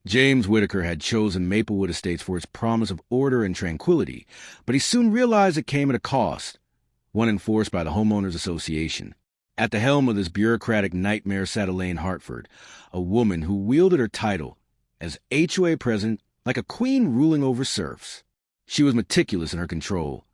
James Whitaker had chosen Maplewood Estates for its promise of order and tranquility, but he soon realized it came at a cost, one enforced by the Homeowners Association. At the helm of this bureaucratic nightmare sat Elaine Hartford, a woman who wielded her title as HOA president like a queen ruling over serfs. She was meticulous in her control,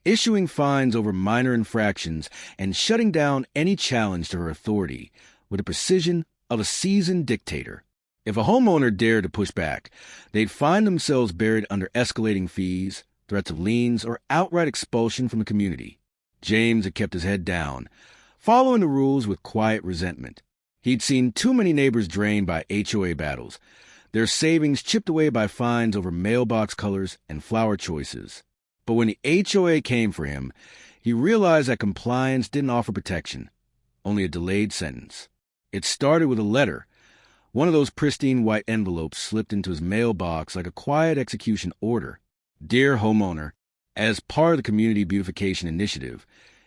issuing fines over minor infractions and shutting down any challenge to her authority with the precision of a seasoned dictator. If a homeowner dared to push back, they'd find themselves buried under escalating fees, threats of liens, or outright expulsion from the community. James had kept his head down, following the rules with quiet resentment. He'd seen too many neighbors drained by HOA battles, their savings chipped away by fines over mailbox colors and flower choices. But when the HOA came for him, he realized that compliance didn't offer protection, only a delayed sentence. It started with a letter, one of those pristine white envelopes slipped into his mailbox like a quiet execution order. Dear homeowner, as part of the Community Beautification Initiative,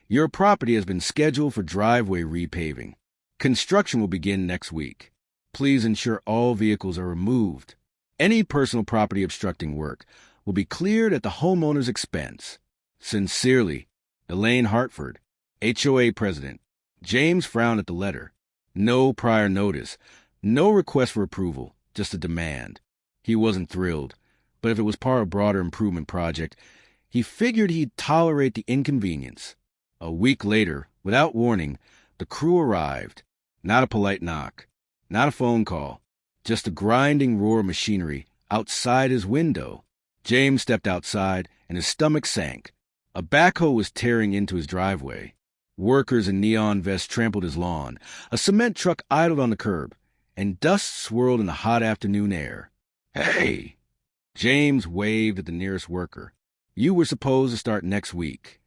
your property has been scheduled for driveway repaving. Construction will begin next week. Please ensure all vehicles are removed. Any personal property obstructing work will be cleared at the homeowner's expense. Sincerely, Elaine Hartford, HOA President. James frowned at the letter. No prior notice, no request for approval, just a demand. He wasn't thrilled, but if it was part of a broader improvement project, he figured he'd tolerate the inconvenience. A week later, without warning, the crew arrived. Not a polite knock, not a phone call, just a grinding roar of machinery outside his window. James stepped outside, and his stomach sank. A backhoe was tearing into his driveway. Workers in neon vests trampled his lawn. A cement truck idled on the curb, and dust swirled in the hot afternoon air. Hey! James waved at the nearest worker. You were supposed to start next week.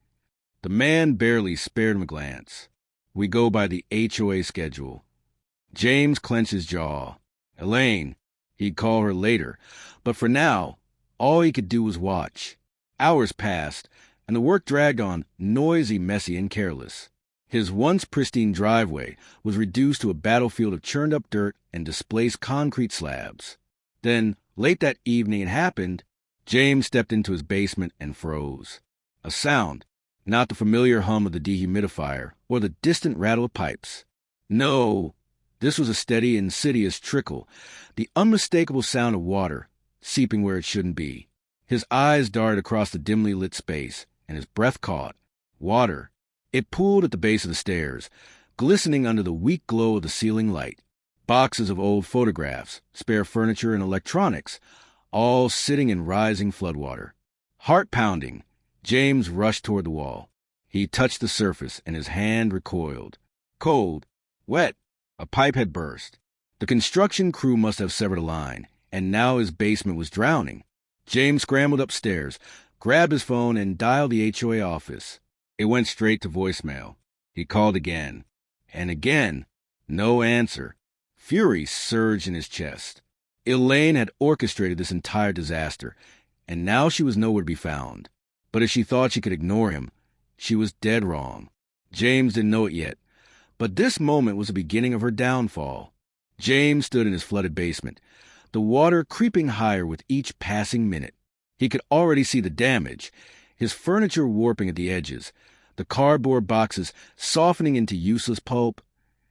The man barely spared him a glance. We go by the HOA schedule. James clenched his jaw. Elaine, he'd call her later, but for now, all he could do was watch. Hours passed, and the work dragged on, noisy, messy, and careless. His once pristine driveway was reduced to a battlefield of churned-up dirt and displaced concrete slabs. Then, late that evening it happened, James stepped into his basement and froze. A sound, not the familiar hum of the dehumidifier or the distant rattle of pipes. No, this was a steady, insidious trickle, the unmistakable sound of water seeping where it shouldn't be. His eyes darted across the dimly lit space, and his breath caught. Water. It pooled at the base of the stairs, glistening under the weak glow of the ceiling light. Boxes of old photographs, spare furniture, and electronics, all sitting in rising floodwater. Heart pounding, James rushed toward the wall. He touched the surface, and his hand recoiled. Cold, wet, a pipe had burst. The construction crew must have severed a line, and now his basement was drowning. James scrambled upstairs, grabbed his phone, and dialed the HOA office. It went straight to voicemail. He called again. And again. No answer. Fury surged in his chest. Elaine had orchestrated this entire disaster, and now she was nowhere to be found. But if she thought she could ignore him, she was dead wrong. James didn't know it yet, but this moment was the beginning of her downfall. James stood in his flooded basement, the water creeping higher with each passing minute. He could already see the damage, his furniture warping at the edges, the cardboard boxes softening into useless pulp,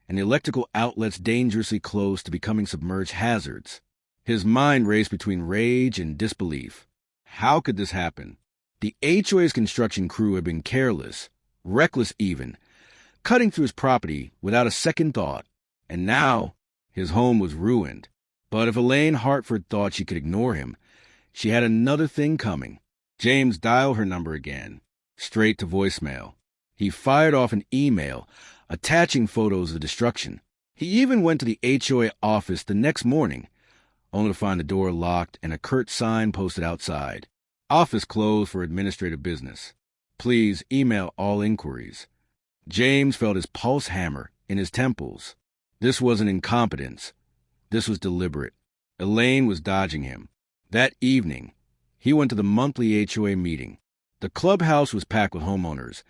and the electrical outlets dangerously close to becoming submerged hazards. His mind raced between rage and disbelief. How could this happen? The HOA's construction crew had been careless, reckless even, cutting through his property without a second thought, and now his home was ruined. But if Elaine Hartford thought she could ignore him, she had another thing coming. James dialed her number again, straight to voicemail. He fired off an email, attaching photos of the destruction. He even went to the HOA office the next morning, only to find the door locked and a curt sign posted outside. Office closed for administrative business. Please email all inquiries. James felt his pulse hammer in his temples. This wasn't incompetence. This was deliberate. Elaine was dodging him. That evening, he went to the monthly HOA meeting. The clubhouse was packed with homeowners,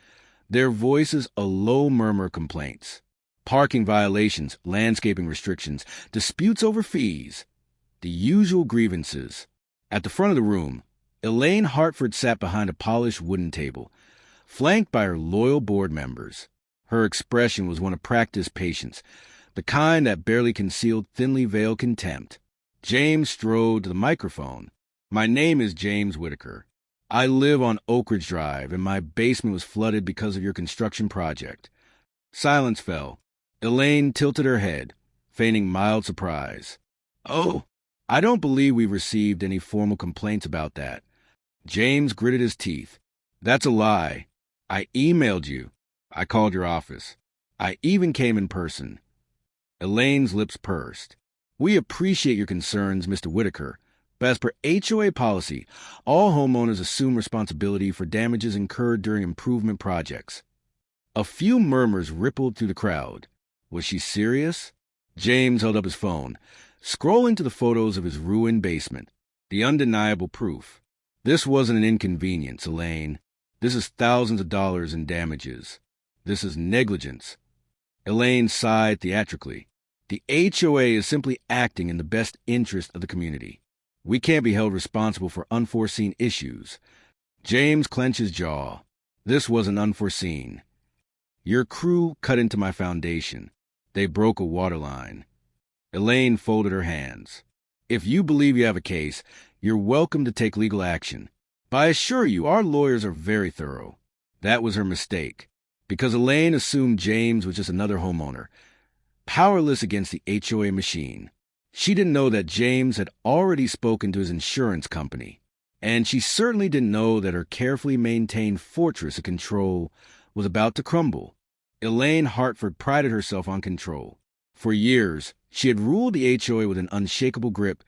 their voices a low murmur of complaints. Parking violations, landscaping restrictions, disputes over fees. The usual grievances. At the front of the room, Elaine Hartford sat behind a polished wooden table, flanked by her loyal board members. Her expression was one of practiced patience, the kind that barely concealed thinly veiled contempt. James strode to the microphone. "My name is James Whitaker. I live on Oak Ridge Drive, and my basement was flooded because of your construction project." Silence fell. Elaine tilted her head, feigning mild surprise. "Oh, I don't believe we've received any formal complaints about that." James gritted his teeth. "That's a lie. I emailed you. I called your office. I even came in person." Elaine's lips pursed. "We appreciate your concerns, Mr. Whitaker, but as per HOA policy, all homeowners assume responsibility for damages incurred during improvement projects." A few murmurs rippled through the crowd. Was she serious? James held up his phone, scrolling to the photos of his ruined basement. The undeniable proof. This wasn't an inconvenience, Elaine. This is thousands of dollars in damages. This is negligence. Elaine sighed theatrically. The HOA is simply acting in the best interest of the community. We can't be held responsible for unforeseen issues. James clenched his jaw. This wasn't unforeseen. Your crew cut into my foundation. They broke a water line. Elaine folded her hands. If you believe you have a case, you're welcome to take legal action. But I assure you, our lawyers are very thorough. That was her mistake, because Elaine assumed James was just another homeowner, powerless against the HOA machine. She didn't know that James had already spoken to his insurance company, and she certainly didn't know that her carefully maintained fortress of control was about to crumble. Elaine Hartford prided herself on control. For years, she had ruled the HOA with an unshakable grip,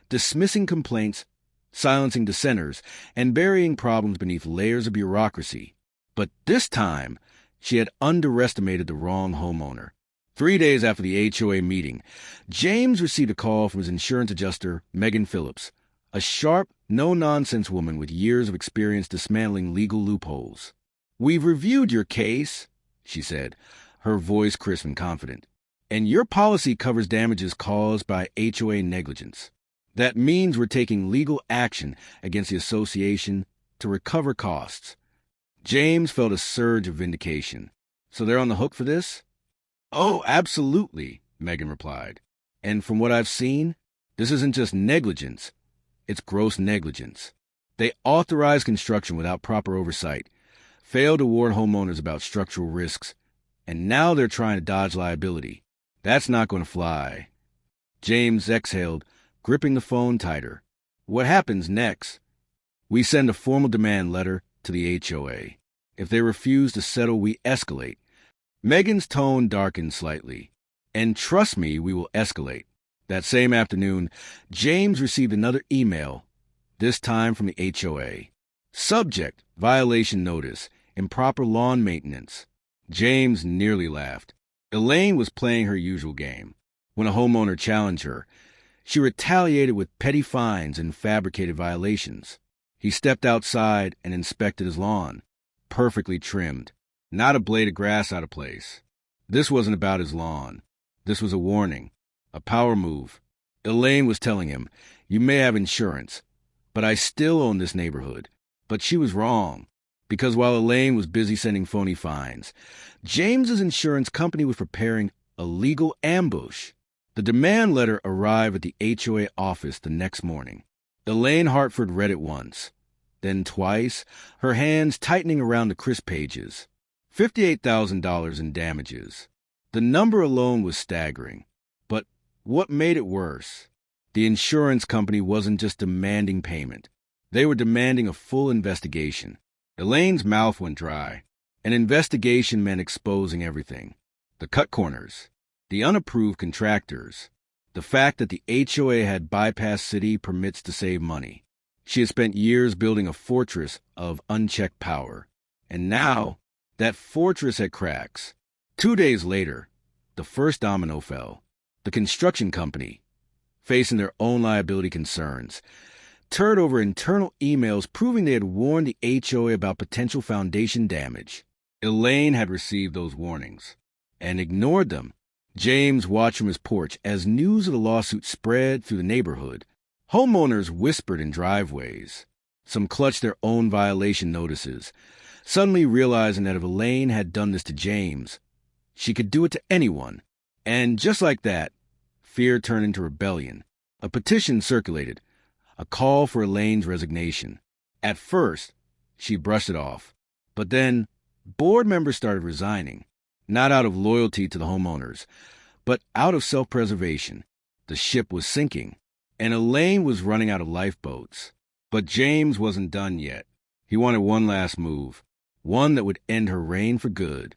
dismissing complaints, silencing dissenters, and burying problems beneath layers of bureaucracy. But this time, she had underestimated the wrong homeowner. 3 days after the HOA meeting, James received a call from his insurance adjuster, Megan Phillips, a sharp, no-nonsense woman with years of experience dismantling legal loopholes. "We've reviewed your case," she said, her voice crisp and confident, "and your policy covers damages caused by HOA negligence. That means we're taking legal action against the association to recover costs." James felt a surge of vindication. "So they're on the hook for this?" "Oh, absolutely," Megan replied. "And from what I've seen, this isn't just negligence. It's gross negligence. They authorized construction without proper oversight, failed to warn homeowners about structural risks, and now they're trying to dodge liability. That's not going to fly." James exhaled, gripping the phone tighter. "What happens next?" "We send a formal demand letter to the HOA. If they refuse to settle, we escalate." Megan's tone darkened slightly. "And trust me, we will escalate." That same afternoon, James received another email, this time from the HOA. Subject: violation notice, improper lawn maintenance. James nearly laughed. Elaine was playing her usual game. When a homeowner challenged her, she retaliated with petty fines and fabricated violations. He stepped outside and inspected his lawn. Perfectly trimmed. Not a blade of grass out of place. This wasn't about his lawn. This was a warning. A power move. Elaine was telling him, "You may have insurance, but I still own this neighborhood." But she was wrong, because while Elaine was busy sending phony fines, James's insurance company was preparing a legal ambush. The demand letter arrived at the HOA office the next morning. Elaine Hartford read it once, then twice, her hands tightening around the crisp pages. $58,000 in damages. The number alone was staggering. But what made it worse? The insurance company wasn't just demanding payment. They were demanding a full investigation. Elaine's mouth went dry. An investigation meant exposing everything. The cut corners. The unapproved contractors. The fact that the HOA had bypassed city permits to save money. She had spent years building a fortress of unchecked power. And now, that fortress had cracks. 2 days later, the first domino fell. The construction company, facing their own liability concerns, turned over internal emails proving they had warned the HOA about potential foundation damage. Elaine had received those warnings and ignored them. James watched from his porch as news of the lawsuit spread through the neighborhood. Homeowners whispered in driveways. Some clutched their own violation notices, suddenly realizing that if Elaine had done this to James, she could do it to anyone. And just like that, fear turned into rebellion. A petition circulated, a call for Elaine's resignation. At first, she brushed it off. But then, board members started resigning, not out of loyalty to the homeowners, but out of self-preservation. The ship was sinking, and Elaine was running out of lifeboats. But James wasn't done yet. He wanted one last move, one that would end her reign for good.